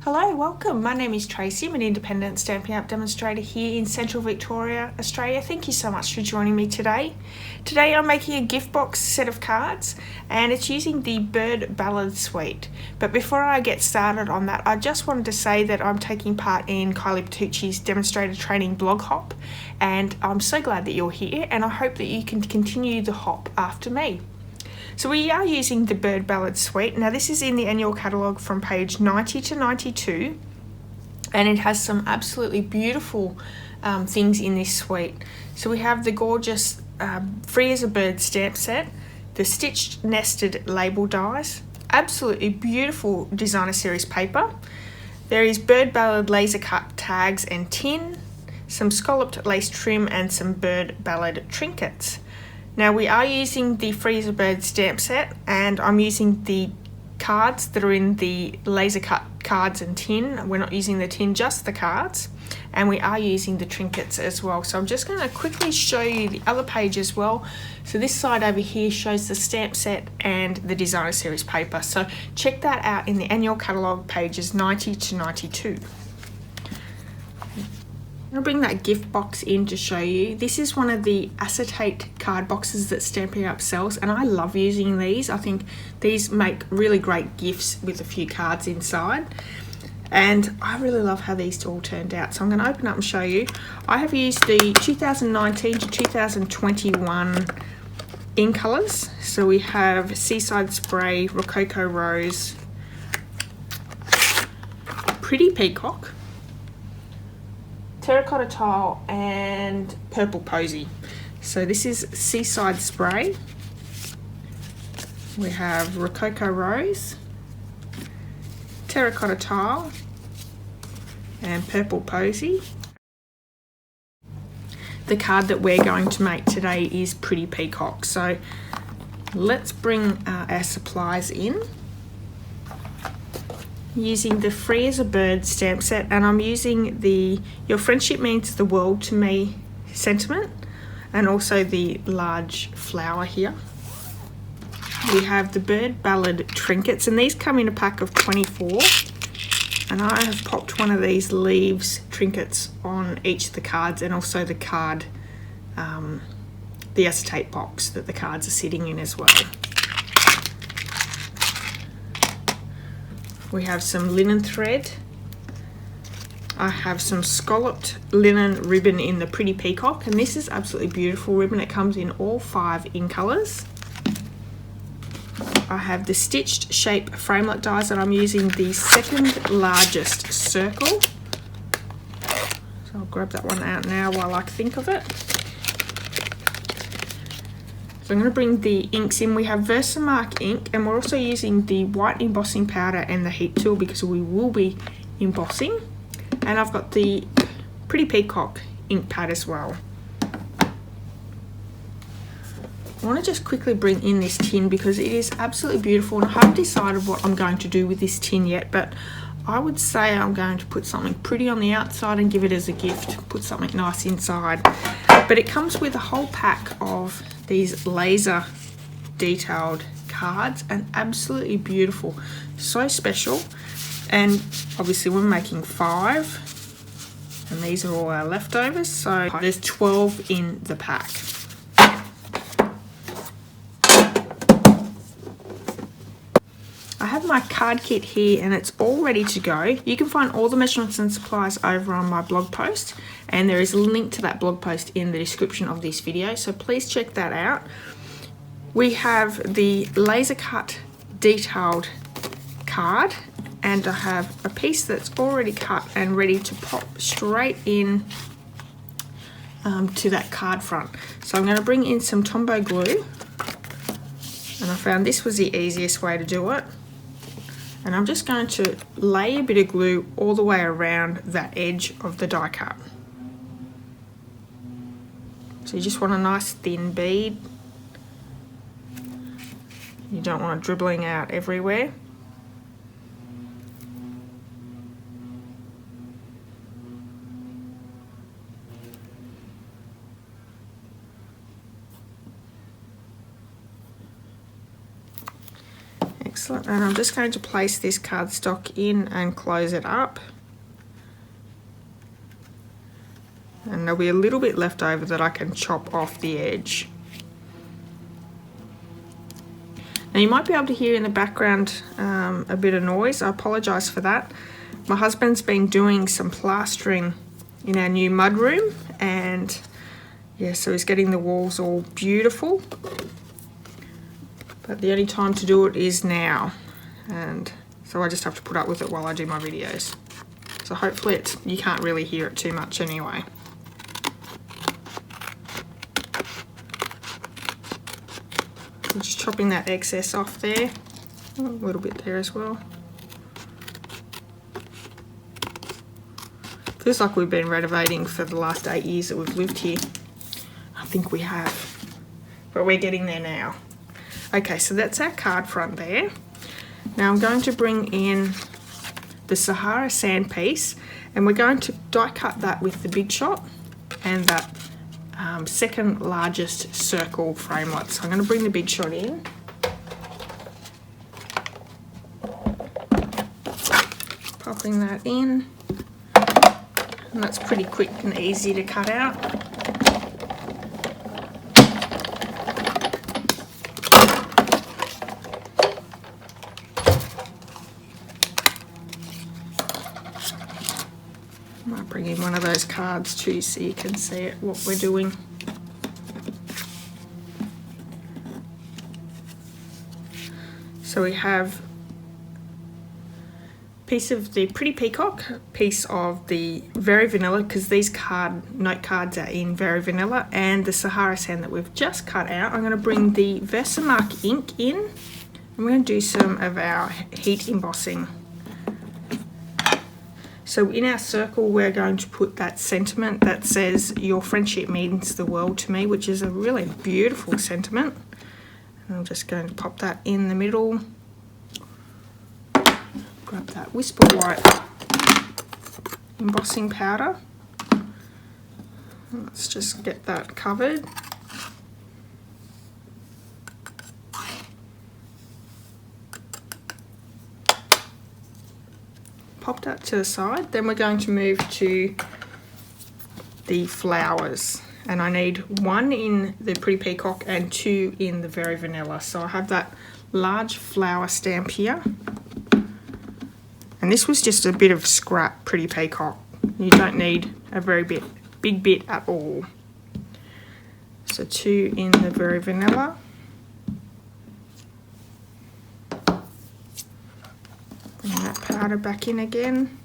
Hello, welcome. My name is Tracy. I'm an independent Stampin' Up demonstrator here in Central Victoria, Australia. Thank you so much for joining me today. Today I'm making a gift box set of cards and it's using the Bird Ballad Suite. But before I get started on that, I just wanted to say that I'm taking part in Kylie Bertucci's demonstrator training blog hop, and I'm so glad that you're here and I hope that you can continue the hop after me. So we are using the Bird Ballad Suite. Now this is in the annual catalogue from page 90 to 92, and it has some absolutely beautiful things in this suite. So we have the gorgeous Free as a Bird stamp set, the stitched nested label dies, absolutely beautiful designer series paper. There is Bird Ballad laser cut tags and tin, some scalloped lace trim and some Bird Ballad trinkets. Now we are using the Free as a Bird stamp set, and I'm using the cards that are in the laser cut cards and tin. We're not using the tin, just the cards, and we are using the trinkets as well. So I'm just going to quickly show you the other page as well. So this side over here shows the stamp set and the designer series paper. So check that out in the annual catalogue pages 90 to 92. I'm going to bring that gift box in to show you. This is one of the acetate card boxes that Stampin' Up sells, and I love using these. I think these make really great gifts with a few cards inside, and I really love how these all turned out. So I'm going to open up and show you. I have used the 2019 to 2021 in colours. So we have Seaside Spray, Rococo Rose, Pretty Peacock, Terracotta Tile and Purple Posy. So this is Seaside Spray. We have Rococo Rose, Terracotta Tile and Purple Posy. The card that we're going to make today is Pretty Peacock. So let's bring our supplies in. Using the Free as a Bird stamp set, and I'm using the Your Friendship Means the World to Me sentiment, and also the large flower here. We have the Bird Ballad trinkets, and these come in a pack of 24, and I have popped one of these leaves trinkets on each of the cards, and also the card, the acetate box that the cards are sitting in as well. We have some linen thread. I have some scalloped linen ribbon in the Pretty Peacock, and this is absolutely beautiful ribbon. It comes in all 5 in colours. I have the stitched shape framelit dies, and I'm using the second largest circle. So I'll grab that one out now while I think of it. So I'm going to bring the inks in. We have Versamark ink, and we're also using the white embossing powder and the heat tool because we will be embossing. And I've got the Pretty Peacock ink pad as well. I want to just quickly bring in this tin because it is absolutely beautiful, and I haven't decided what I'm going to do with this tin yet, but I would say I'm going to put something pretty on the outside and give it as a gift, put something nice inside. But it comes with a whole pack of these laser detailed cards, and absolutely beautiful, so special. And obviously we're making 5, and these are all our leftovers, so there's 12 in the pack. I have my card kit here and it's all ready to go. You can find all the measurements and supplies over on my blog post, and there is a link to that blog post in the description of this video, so please check that out. We have the laser cut detailed card, and I have a piece that's already cut and ready to pop straight in to that card front. So I'm going to bring in some Tombow glue, and I found this was the easiest way to do it. And I'm just going to lay a bit of glue all the way around that edge of the die cut. So you just want a nice thin bead. You don't want it dribbling out everywhere. Excellent, and I'm just going to place this cardstock in and close it up. And there'll be a little bit left over that I can chop off the edge. Now you might be able to hear in the background a bit of noise. I apologise for that. My husband's been doing some plastering in our new mud room, and yeah, so he's getting the walls all beautiful. But the only time to do it is now, and so I just have to put up with it while I do my videos. So hopefully you can't really hear it too much anyway. I'm just chopping that excess off there, a little bit there as well. Feels like we've been renovating for the last 8 years that we've lived here. I think we have, but we're getting there now. Okay, so that's our card front there. Now I'm going to bring in the Sahara sand piece, and we're going to die cut that with the Big Shot and that second largest circle framelit. So I'm going to bring the Big Shot in. Popping that in. And that's pretty quick and easy to cut out. I might bring in one of those cards too so you can see it, what we're doing. So we have a piece of the Pretty Peacock, piece of the Very Vanilla, because these note cards are in Very Vanilla, and the Sahara sand that we've just cut out. I'm going to bring the Versamark ink in. I'm going to do some of our heat embossing. So in our circle, we're going to put that sentiment that says, "Your friendship means the world to me," which is a really beautiful sentiment. And I'm just going to pop that in the middle. Grab that Whisper White embossing powder. Let's just get that covered. Pop that to the side. Then we're going to move to the flowers, and I need 1 in the Pretty Peacock and 2 in the Very Vanilla. So I have that large flower stamp here, and this was just a bit of scrap Pretty Peacock. You don't need a very big bit at all. So 2 in the Very Vanilla. Bring that powder back in again.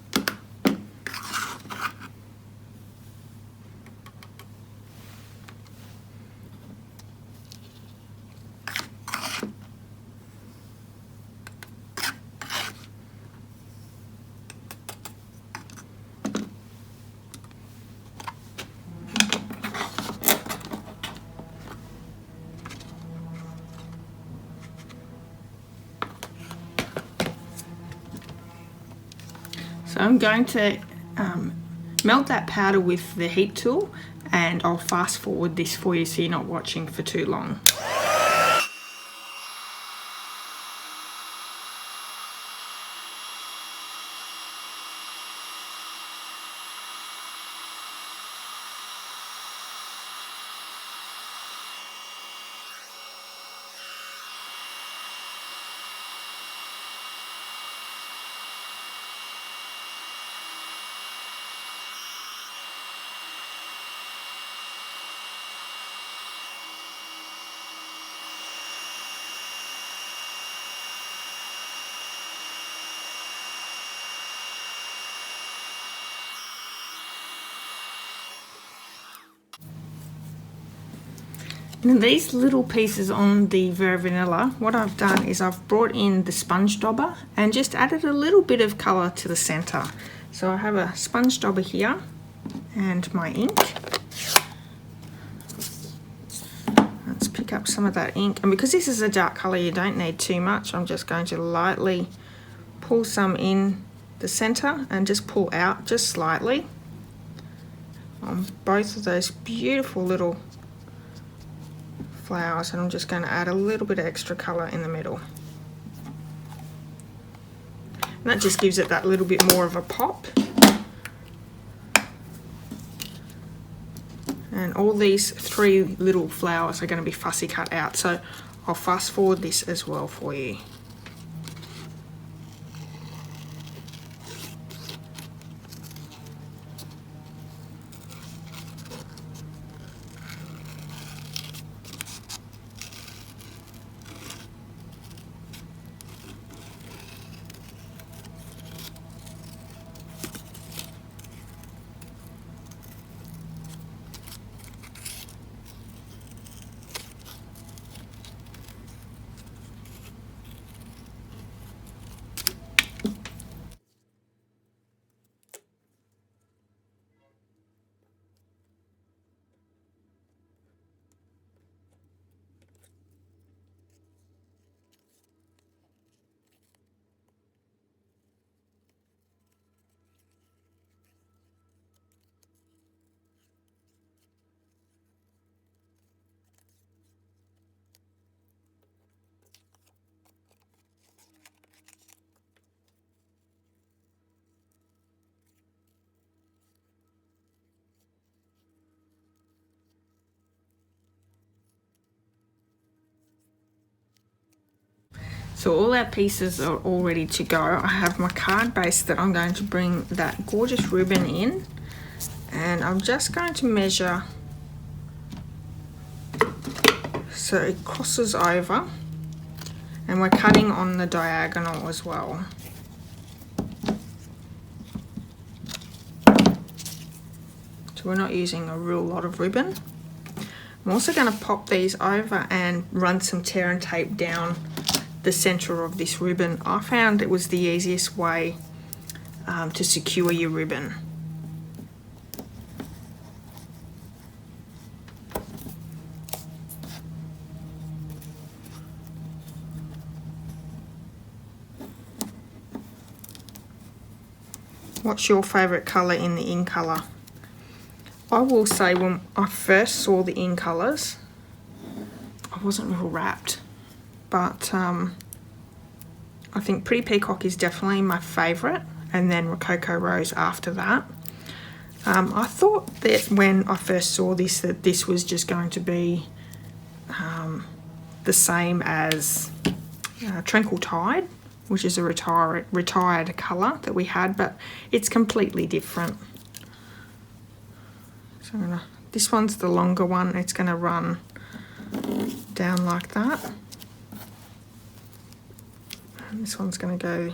So I'm going to melt that powder with the heat tool, and I'll fast forward this for you so you're not watching for too long. And these little pieces on the Very Vanilla, what I've done is I've brought in the sponge dauber and just added a little bit of colour to the centre. So I have a sponge dauber here and my ink. Let's pick up some of that ink, and because this is a dark colour you don't need too much. I'm just going to lightly pull some in the centre and just pull out just slightly on both of those beautiful little flowers, and I'm just going to add a little bit of extra colour in the middle. that just gives it that little bit more of a pop. And all these 3 little flowers are going to be fussy cut out, so I'll fast forward this as well for you. So all our pieces are all ready to go. I have my card base that I'm going to bring that gorgeous ribbon in, and I'm just going to measure so it crosses over, and we're cutting on the diagonal as well. So we're not using a real lot of ribbon. I'm also going to pop these over and run some tear and tape down the center of this ribbon. I found it was the easiest way to secure your ribbon. What's your favorite color in the in color? I will say when I first saw the in colors, I wasn't real wrapped. But I think Pretty Peacock is definitely my favourite, and then Rococo Rose after that. I thought that when I first saw this that this was just going to be the same as Tranquil Tide, which is a retired colour that we had, but it's completely different. So this one's the longer one. It's going to run down like that. And this one's going to go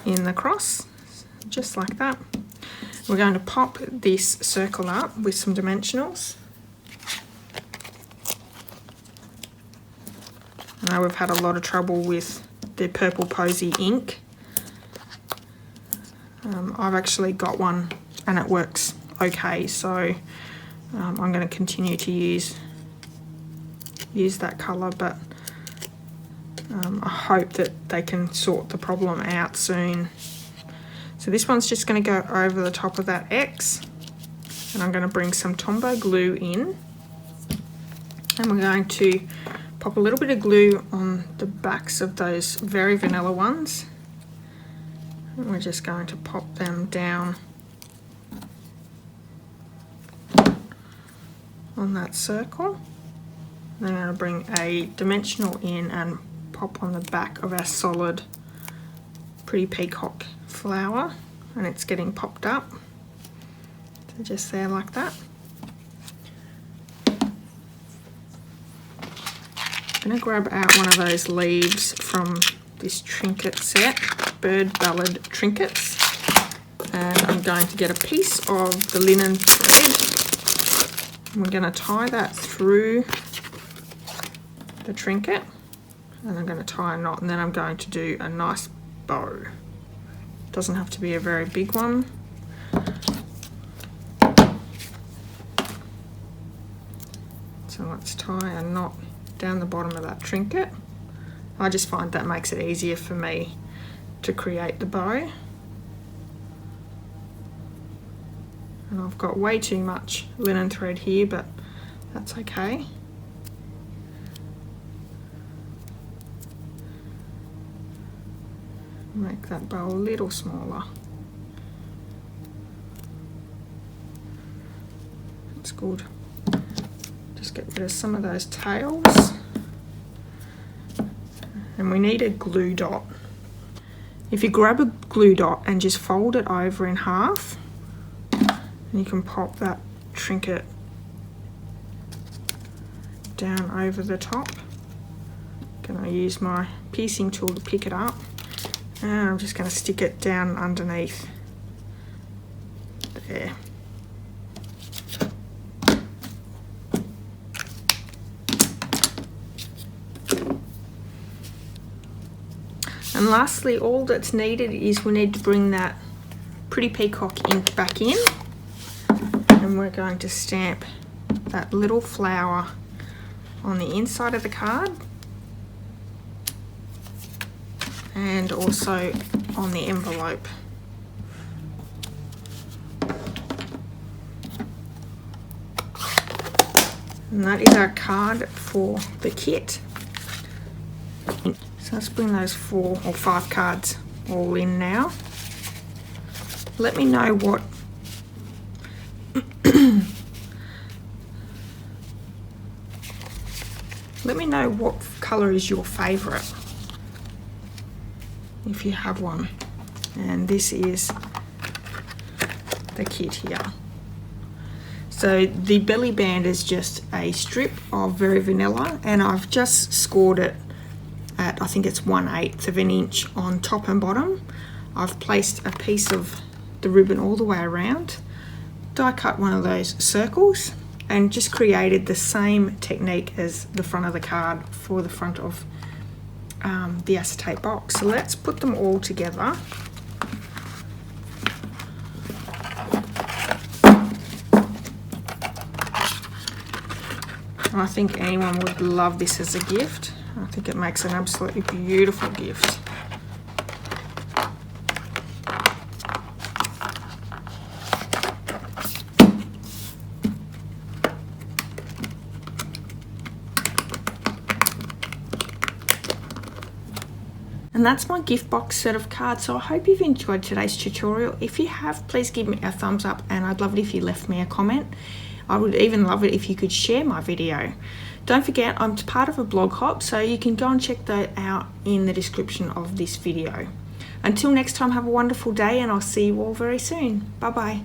in the cross, just like that. We're going to pop this circle up with some dimensionals. I know we've had a lot of trouble with the Purple Posy ink. I've actually got one and it works okay, so I'm going to continue to use that colour, but I hope that they can sort the problem out soon. So this one's just going to go over the top of that X, and I'm going to bring some Tombow glue in, and we're going to pop a little bit of glue on the backs of those very vanilla ones, and we're just going to pop them down on that circle. Then I'm going to bring a dimensional in and pop on the back of our solid Pretty Peacock flower, and it's getting popped up. So just there like that. I'm going to grab out one of those leaves from this trinket set, Bird Ballad trinkets, and I'm going to get a piece of the linen thread. We're going to tie that through the trinket, and I'm going to tie a knot, and then I'm going to do a nice bow. It doesn't have to be a very big one. So let's tie a knot down the bottom of that trinket. I just find that makes it easier for me to create the bow. And I've got way too much linen thread here, but that's okay. Make that bow a little smaller. That's good. Just get rid of some of those tails. And we need a glue dot. If you grab a glue dot and just fold it over in half, you can pop that trinket down over the top. Gonna use my piecing tool to pick it up, and I'm just going to stick it down underneath there. And lastly, all that's needed is we need to bring that Pretty Peacock ink back in, and we're going to stamp that little flower on the inside of the card and also on the envelope. And that is our card for the kit. So let's bring those 4 or 5 cards all in now. Let me know what let me know what colour is your favourite, if you have one. And this is the kit here. So the belly band is just a strip of Very Vanilla, and I've just scored it at, I think it's 1/8 of an inch on top and bottom. I've placed a piece of the ribbon all the way around, die cut one of those circles, and just created the same technique as the front of the card for the front of the acetate box. So let's put them all together. I think anyone would love this as a gift. I think it makes an absolutely beautiful gift. And that's my gift box set of cards. So I hope you've enjoyed today's tutorial. If you have, please give me a thumbs up, and I'd love it if you left me a comment. I would even love it if you could share my video. Don't forget, I'm part of a blog hop, so you can go and check that out in the description of this video. Until next time, have a wonderful day, and I'll see you all very soon. Bye bye.